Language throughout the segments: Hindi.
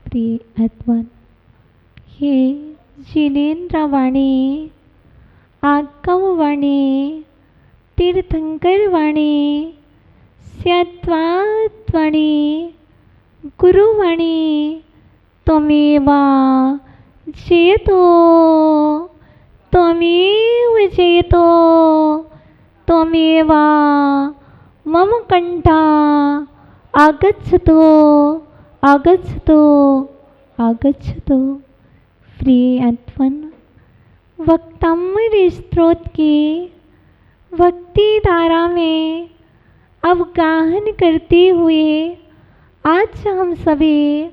प्रिय अद्वन, हे जिनेन्द्रवाणी, आगमवाणी, तीर्थंकरवाणी, स्यात्वात्वाणी, गुरुवाणी, त्वमेव जयतो, त्वमेव जयतो, त्वमेव मम कंठा आगच्छतु, आगच्छतु, आगच्छतु। प्रिय अद्वन, वक्तामृत स्त्रोत की भक्ति धारा में अवगाहन करते हुए आज हम सभी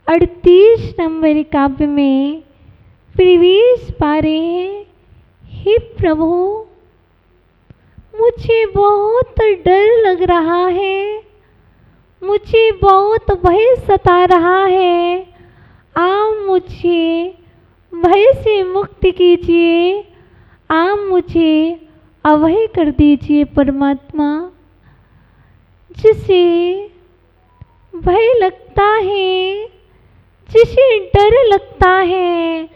38 नंबर काव्य में प्रवेश पा रहे हैं। हे प्रभु, मुझे बहुत डर लग रहा है, मुझे बहुत भय सता रहा है। आप मुझे भय से मुक्त कीजिए, आप मुझे अभय कर दीजिए परमात्मा। जिसे भय लगता है, जिसे डर लगता है,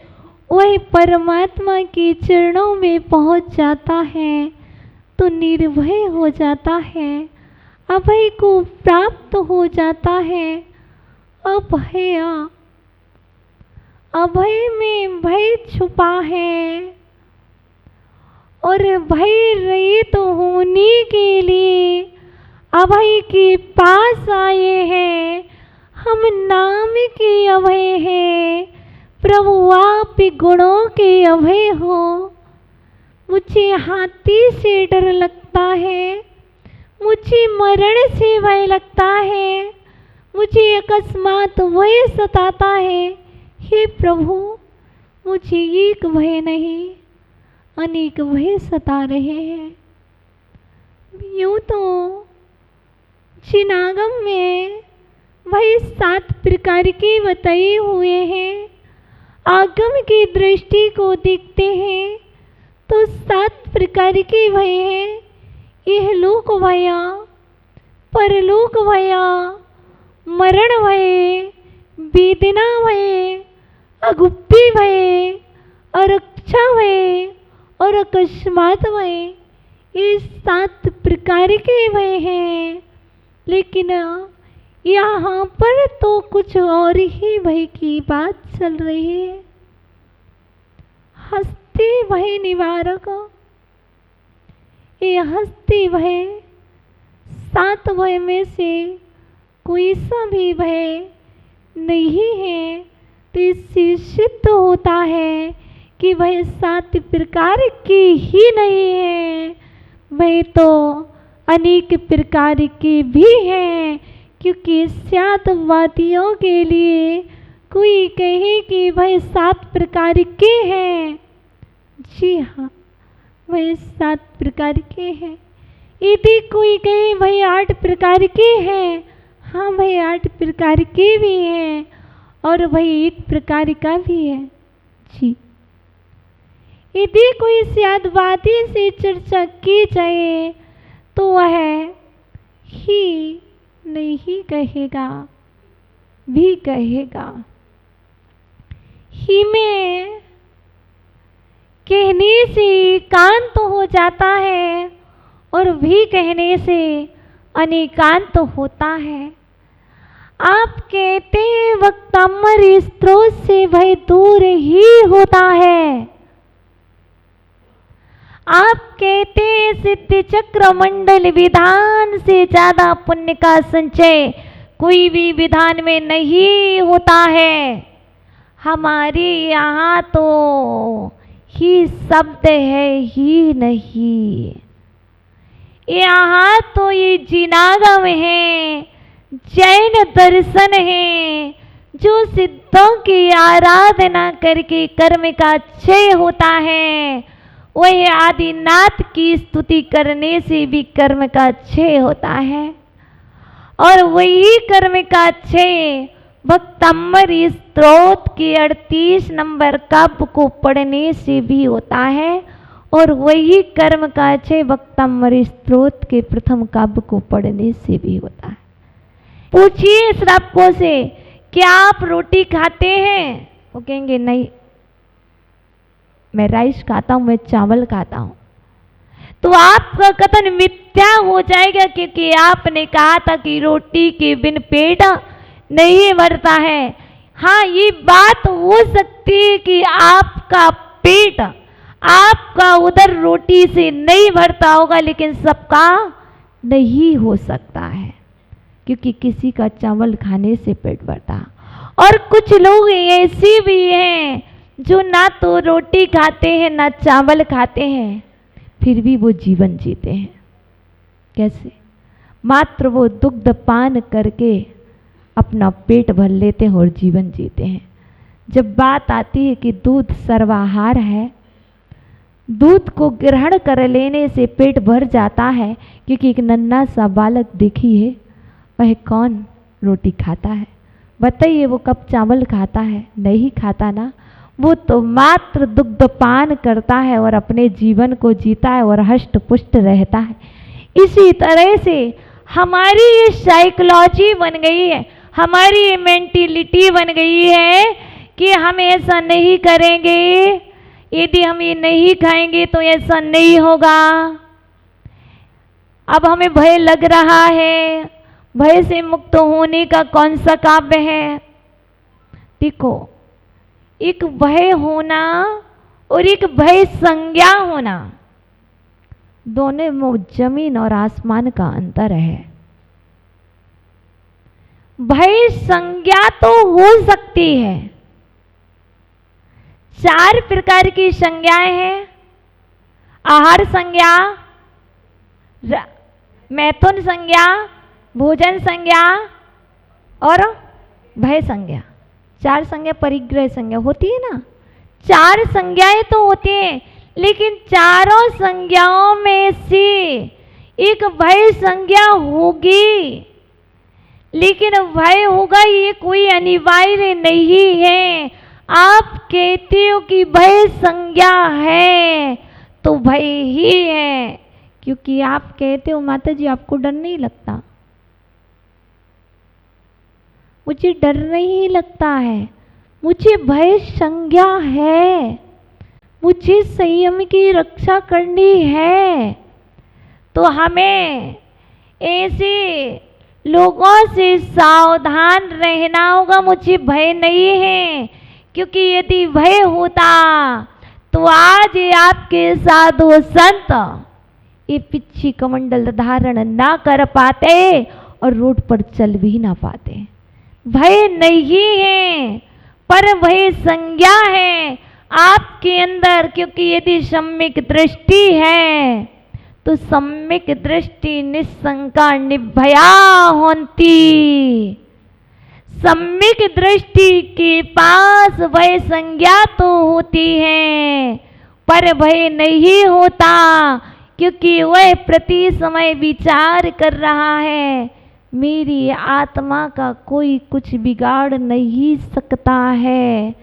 वह परमात्मा के चरणों में पहुंच जाता है तो निर्भय हो जाता है, अभय को प्राप्त हो जाता है। अभय, अभय में भय छुपा है और भय रहित होने के लिए अभय के पास आए हैं। हम नाम के अभय हैं, प्रभु आप गुणों के अभय हो। मुझे हाथी से डर लगता है, मुझे मरण से भय लगता है, मुझे अकस्मात भय सताता है। हे प्रभु, मुझे एक भय नहीं अनेक भय सता रहे हैं। यूँ तो जिनागम में भय 7 प्रकार के बताए हुए हैं। आगम की दृष्टि को देखते हैं तो 7 प्रकार के भय हैं। यह लोक भया, परलोक भया, मरण भय, वेदना भय, अगुप्पी भय, अरक्षा भय और अकस्मात भय। ये 7 प्रकार के भय हैं, लेकिन यहाँ पर तो कुछ और ही भय की बात चल रही है। हस्ती भय निवारक, ये हस्ती भय 7 भय में से कोई सा भी भय नहीं है, तो इससे सिद्ध होता है कि वह 7 प्रकार की ही नहीं है, वह तो अनेक प्रकार के भी हैं। क्योंकि स्यादवादियों के लिए कोई कहे कि वह 7 प्रकार के हैं, जी हाँ, वह 7 प्रकार के हैं। यदि कोई कहे वह 8 प्रकार के हैं, हाँ वह 8 प्रकार के भी हैं और वह 1 प्रकार का भी है, जी। यदि कोई स्यादवादी से चर्चा की जाए तो वह ही नहीं कहेगा, भी कहेगा। ही में कहने से एकांत तो हो जाता है और भी कहने से अनेकांत तो होता है। आप कहते हैं वक्तामृत स्त्रोत से भय दूर ही होता है। आप कहते हैं सिद्धि चक्र मंडल विधान से ज्यादा पुण्य का संचय कोई भी विधान में नहीं होता है। हमारे यहाँ तो ही शब्द है ही नहीं, यहाँ तो ये जिनागम है, जैन दर्शन है, जो सिद्धों की आराधना करके कर्म का क्षय होता है, वह आदिनाथ की स्तुति करने से भी कर्म का क्षय होता है। और वही कर्म का क्षय भक्तामृत स्त्रोत के 38 नंबर काव्य को पढ़ने से भी होता है और वही कर्म का अक्षय वक्तामृत स्त्रोत के प्रथम काव्य को पढ़ने से भी होता है। पूछिए श्रावकों से, क्या आप रोटी खाते हैं? वो कहेंगे नहीं, मैं राइस खाता हूं, मैं चावल खाता हूं। तो आपका कथन मिथ्या हो जाएगा, क्योंकि आपने कहा था कि रोटी के बिन पेट नहीं भरता है। हाँ, ये बात हो सकती है कि आपका पेट, आपका उदर रोटी से नहीं भरता होगा, लेकिन सबका नहीं हो सकता है, क्योंकि किसी का चावल खाने से पेट भरता। और कुछ लोग ऐसे भी हैं जो ना तो रोटी खाते हैं ना चावल खाते हैं, फिर भी वो जीवन जीते हैं। कैसे? मात्र वो दुग्ध पान करके अपना पेट भर लेते हैं और जीवन जीते हैं। जब बात आती है कि दूध सर्वाहार है, दूध को ग्रहण कर लेने से पेट भर जाता है, क्योंकि एक नन्हा सा बालक देखिए, वह कौन रोटी खाता है? बताइए, वो कब चावल खाता है? नहीं खाता ना। वो तो मात्र दुग्ध पान करता है और अपने जीवन को जीता है और हष्ट पुष्ट रहता है। इसी तरह से हमारी ये साइकोलॉजी बन गई है, हमारी ये मेंटिलिटी बन गई है कि हम ऐसा नहीं करेंगे, यदि हम ये नहीं खाएंगे तो ऐसा नहीं होगा। अब हमें भय लग रहा है, भय से मुक्त होने का कौन सा काव्य है? देखो, एक भय होना और एक भय संज्ञा होना, दोनों में जमीन और आसमान का अंतर है। भय संज्ञा तो हो सकती है, 4 प्रकार की संज्ञाएं हैं। आहार संज्ञा, मैथुन संज्ञा, भोजन संज्ञा और भय संज्ञा। 4 संज्ञा, परिग्रह संज्ञा होती है ना। 4 संज्ञाएं तो होती हैं, लेकिन चारों संज्ञाओं में से एक भय संज्ञा होगी, लेकिन भय होगा ये कोई अनिवार्य नहीं है। आप कहते हो कि भय संज्ञा है तो भय ही है, क्योंकि आप कहते हो माता जी आपको डर नहीं लगता। मुझे डर नहीं लगता है, मुझे भय संज्ञा है, मुझे संयम की रक्षा करनी है। तो हमें ऐसे लोगों से सावधान रहना होगा। मुझे भय नहीं है, क्योंकि यदि भय होता तो आज आपके साधु संत ये पिछी कमंडल धारण ना कर पाते और रोड पर चल भी ना पाते। भय नहीं है, पर भय संज्ञा है आपके अंदर, क्योंकि यदि सम्यक दृष्टि है तो सम्यक दृष्टि निशंका निर्भया होती। सम्यक दृष्टि के पास भय संज्ञा तो होती है, पर भय नहीं होता, क्योंकि वह प्रति समय विचार कर रहा है मेरी आत्मा का कोई कुछ बिगाड़ नहीं सकता है।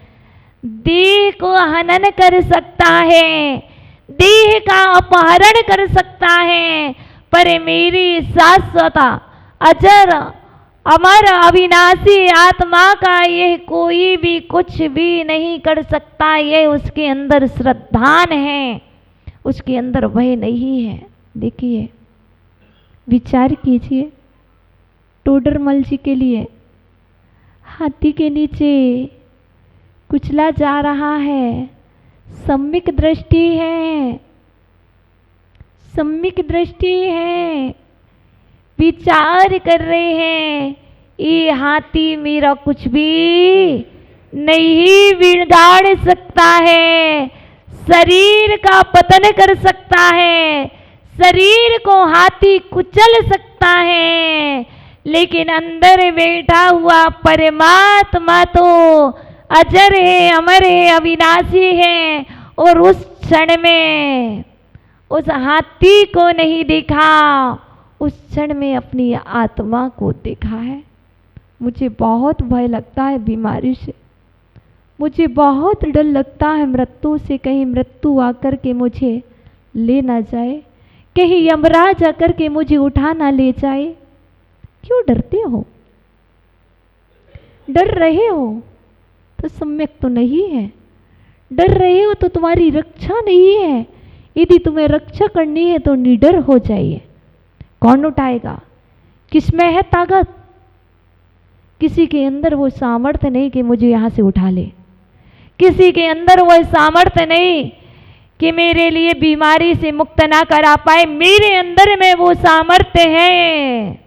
देह को हनन कर सकता है, देह का अपहरण कर सकता है, पर मेरी शाश्वत अजर अमर अविनाशी आत्मा का यह कोई भी कुछ भी नहीं कर सकता। यह उसके अंदर श्रद्धान है, उसके अंदर भय नहीं है। देखिए, विचार कीजिए, टोडरमल जी के लिए हाथी के नीचे कुचला जा रहा है, सम्यक दृष्टि है, सम्यक दृष्टि है, विचार कर रहे हैं ये हाथी मेरा कुछ भी नहीं बिगाड़ सकता है, शरीर का पतन कर सकता है, शरीर को हाथी कुचल सकता है, लेकिन अंदर बैठा हुआ परमात्मा तो अजर है, अमर है, अविनाशी है। और उस क्षण में उस हाथी को नहीं देखा, उस क्षण में अपनी आत्मा को देखा है। मुझे बहुत भय लगता है बीमारी से, मुझे बहुत डर लगता है मृत्यु से, कहीं मृत्यु आकर के मुझे ले ना जाए, कहीं यमराज आकर के मुझे उठा ना ले जाए। क्यों डरते हो? डर रहे हो तो सम्यक तो नहीं है, डर रहे हो तो तुम्हारी रक्षा नहीं है। यदि तुम्हें रक्षा करनी है तो निडर हो जाइए। कौन उठाएगा? किसमें है ताकत? किसी के अंदर वो सामर्थ्य नहीं कि मुझे यहाँ से उठा ले, किसी के अंदर वो सामर्थ्य नहीं कि मेरे लिए बीमारी से मुक्त ना करा पाए। मेरे अंदर में वो सामर्थ्य है,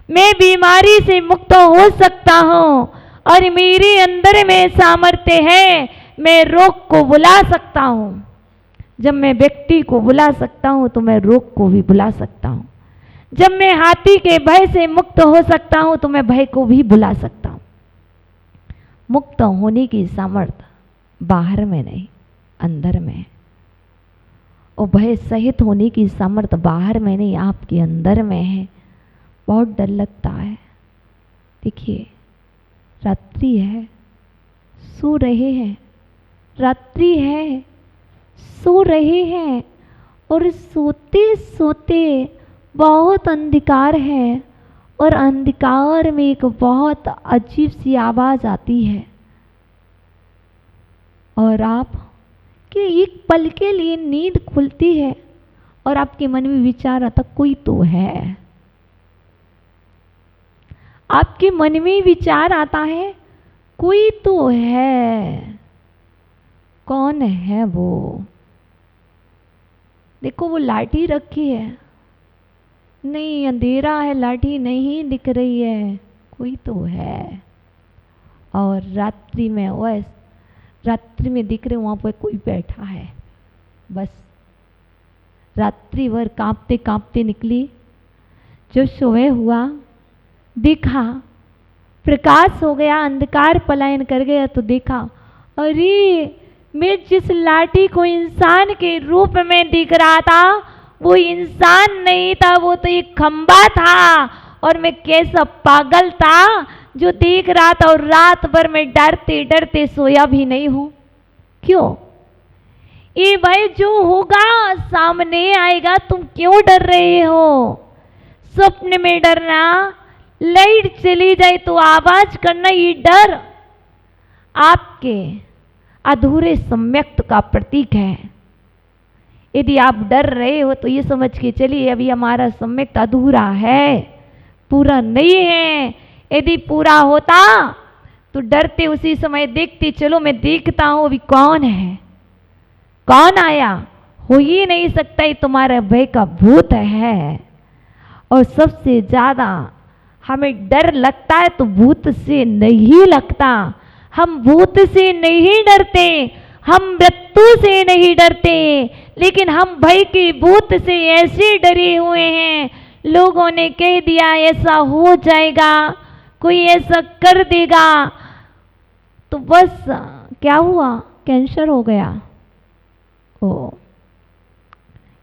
मैं बीमारी से मुक्त हो सकता हूँ और मेरे अंदर में सामर्थ्य है, मैं रोग को बुला सकता हूँ। जब मैं व्यक्ति को बुला सकता हूँ तो मैं रोग को भी बुला सकता हूँ। जब मैं हाथी के भय से मुक्त हो सकता हूँ तो मैं भय को भी बुला सकता हूँ। मुक्त होने की सामर्थ्य बाहर में नहीं, अंदर में है। और भय सहित होने की सामर्थ्य बाहर में नहीं, आपके अंदर में है। बहुत डर लगता है। देखिए, रात्रि है, सो रहे हैं, रात्रि है, सो रहे हैं और सोते सोते बहुत अंधकार है और अंधकार में एक बहुत अजीब सी आवाज़ आती है और आप कि एक पल के लिए नींद खुलती है और आपके मन में विचार आता कोई तो है। आपके मन में विचार आता है कोई तो है। कौन है वो? देखो, वो लाठी रखी है, नहीं अंधेरा है, लाठी नहीं दिख रही है, कोई तो है। और रात्रि में वैस रात्रि में दिख रहे वहाँ पर कोई बैठा है। बस रात्रि भर कांपते कांपते निकली, जो सोए हुआ देखा, प्रकाश हो गया, अंधकार पलायन कर गया तो देखा, अरे मैं जिस लाठी को इंसान के रूप में दिख रहा था वो इंसान नहीं था, वो तो एक खंबा था। और मैं कैसा पागल था जो देख रहा था और रात भर में डरते डरते सोया भी नहीं हूं। क्यों? ये भाई जो होगा सामने आएगा, तुम क्यों डर रहे हो? स्वप्न में डरना, लाइट चली जाए तो आवाज करना, ये डर आपके अधूरे सम्यक्त का प्रतीक है। यदि आप डर रहे हो तो ये समझ के चलिए अभी हमारा सम्यक्त अधूरा है, पूरा नहीं है। यदि पूरा होता तो डरते उसी समय देखते, चलो मैं देखता हूं अभी कौन है, कौन आया। हो ही नहीं सकता, ये तुम्हारे भय का भूत है। और सबसे ज्यादा हमें डर लगता है तो भूत से नहीं लगता। हम भूत से नहीं डरते, हम मृत्यु से नहीं डरते, लेकिन हम भय के भूत से ऐसे डरे हुए हैं। लोगों ने कह दिया ऐसा हो जाएगा, कोई ऐसा कर देगा, तो बस क्या हुआ? कैंसर हो गया। ओ,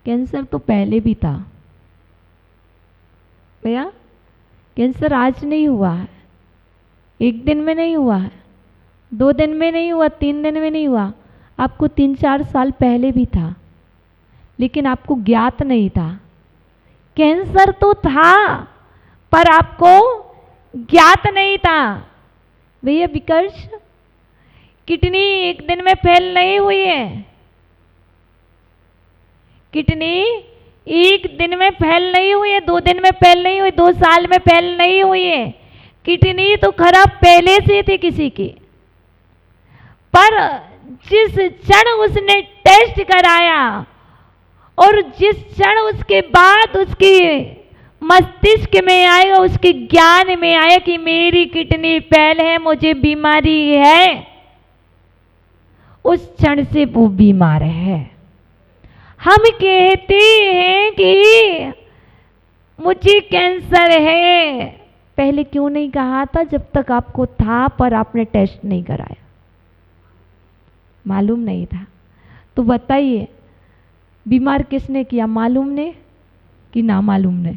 कैंसर तो पहले भी था भैया। कैंसर आज नहीं हुआ है, एक दिन में नहीं हुआ है, 2 दिन में नहीं हुआ, 3 दिन में नहीं हुआ। आपको 3-4 साल पहले भी था, लेकिन आपको ज्ञात नहीं था। कैंसर तो था पर आपको ज्ञात नहीं था भैया। बिकॉज किडनी एक दिन में फेल नहीं हुई है, किडनी एक दिन में फेल नहीं हुई है, 2 दिन में फेल नहीं हुई, 2 साल में फेल नहीं हुई है। किडनी तो खराब पहले से थी किसी की, पर जिस क्षण उसने टेस्ट कराया और जिस क्षण उसके बाद उसकी मस्तिष्क में आएगा, उसके ज्ञान में आया कि मेरी किडनी फेल है, मुझे बीमारी है, उस क्षण से वो बीमार है। हम कहते हैं कि मुझे कैंसर है, पहले क्यों नहीं कहा था? जब तक आपको था पर आपने टेस्ट नहीं कराया, मालूम नहीं था। तो बताइए बीमार किसने किया, मालूम ने कि ना मालूम ने?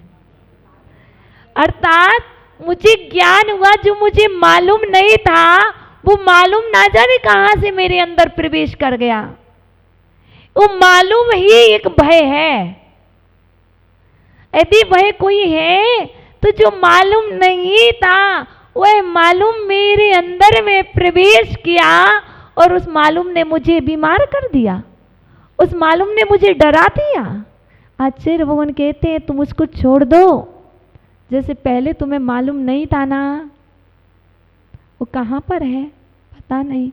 अर्थात मुझे ज्ञान हुआ, जो मुझे मालूम नहीं था वो मालूम ना जाने कहां से मेरे अंदर प्रवेश कर गया। वो मालूम ही एक भय है। यदि भय कोई है तो जो मालूम नहीं था वह मालूम मेरे अंदर में प्रवेश किया और उस मालूम ने मुझे बीमार कर दिया, उस मालूम ने मुझे डरा दिया। आचार्य भगवान कहते हैं तुम उसको छोड़ दो, जैसे पहले तुम्हें मालूम नहीं था ना, वो कहाँ पर है पता नहीं,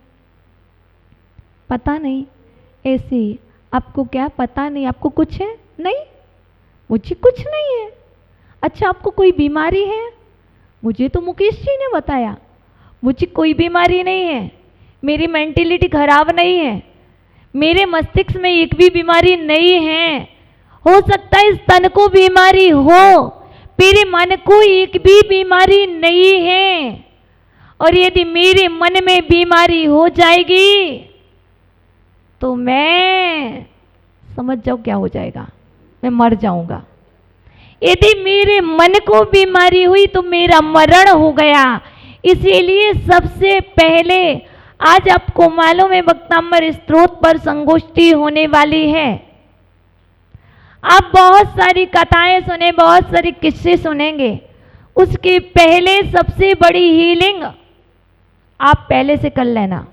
पता नहीं। ऐसे ही आपको क्या पता नहीं, आपको कुछ है नहीं, मुझे कुछ नहीं है। अच्छा आपको कोई बीमारी है? मुझे तो मुकेश जी ने बताया मुझे कोई बीमारी नहीं है, मेरी मेंटेलिटी खराब नहीं है, मेरे मस्तिष्क में एक भी बीमारी नहीं है। हो सकता है इस तन को बीमारी हो, मेरे मन को एक भी बीमारी नहीं है। और यदि मेरे मन में बीमारी हो जाएगी तो मैं समझ जाओ क्या हो जाएगा, मैं मर जाऊंगा। यदि मेरे मन को बीमारी हुई तो मेरा मरण हो गया। इसीलिए सबसे पहले आज आपको मालूम है भक्तामृत स्त्रोत पर संगोष्ठी होने वाली है। आप बहुत सारी कथाएं सुने, बहुत सारे किस्से सुनेंगे। उसके पहले सबसे बड़ी हीलिंग आप पहले से कर लेना।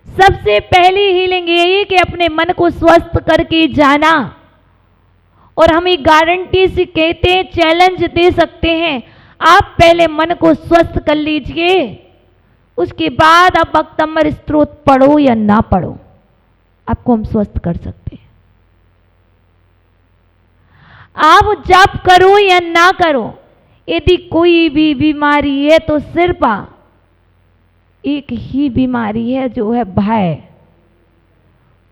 सबसे पहली हीलिंग यही कि अपने मन को स्वस्थ करके जाना। और हम एक गारंटी से कहते हैं, चैलेंज दे सकते हैं, आप पहले मन को स्वस्थ कर लीजिए, उसके बाद आप भक्तामृत स्त्रोत पढ़ो या ना पढ़ो, आपको हम स्वस्थ कर सकते हैं। आप जप करो या ना करो, यदि कोई भी बीमारी है तो सिर्फ एक ही बीमारी है जो है भय।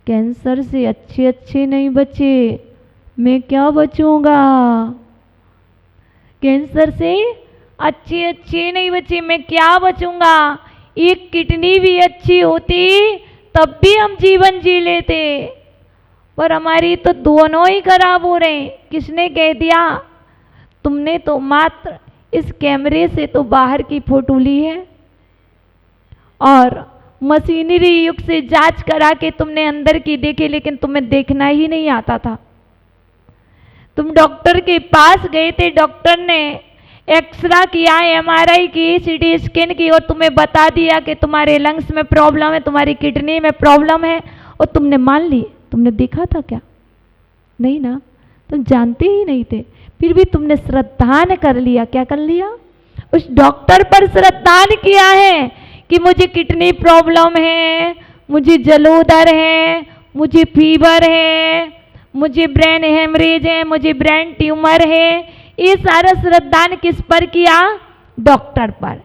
कैंसर से अच्छे अच्छे नहीं बचे, मैं क्या बचूंगा? कैंसर से अच्छे अच्छे नहीं बचे, मैं क्या बचूंगा? एक किडनी भी अच्छी होती तब भी हम जीवन जी लेते, पर हमारी तो दोनों ही खराब हो रहे हैं। किसने कह दिया? तुमने तो मात्र इस कैमरे से तो बाहर की फोटो ली है और मशीनरी युग से जांच करा के तुमने अंदर की देखी, लेकिन तुम्हें देखना ही नहीं आता था। तुम डॉक्टर के पास गए थे, डॉक्टर ने एक्सरा किया, एमआरआई की, सीटी स्कैन की और तुम्हें बता दिया कि तुम्हारे लंग्स में प्रॉब्लम है, तुम्हारी किडनी में प्रॉब्लम है, और तुमने मान ली। तुमने देखा था क्या? नहीं ना, तुम जानते ही नहीं थे, फिर भी तुमने श्रद्धान कर लिया। क्या कर लिया? उस डॉक्टर पर श्रद्धान किया है कि मुझे किडनी प्रॉब्लम है, मुझे जलोदर है, मुझे फीवर है, मुझे ब्रेन हेमरेज है, मुझे ब्रेन ट्यूमर है। ये सारा श्रद्धान किस पर किया? डॉक्टर पर।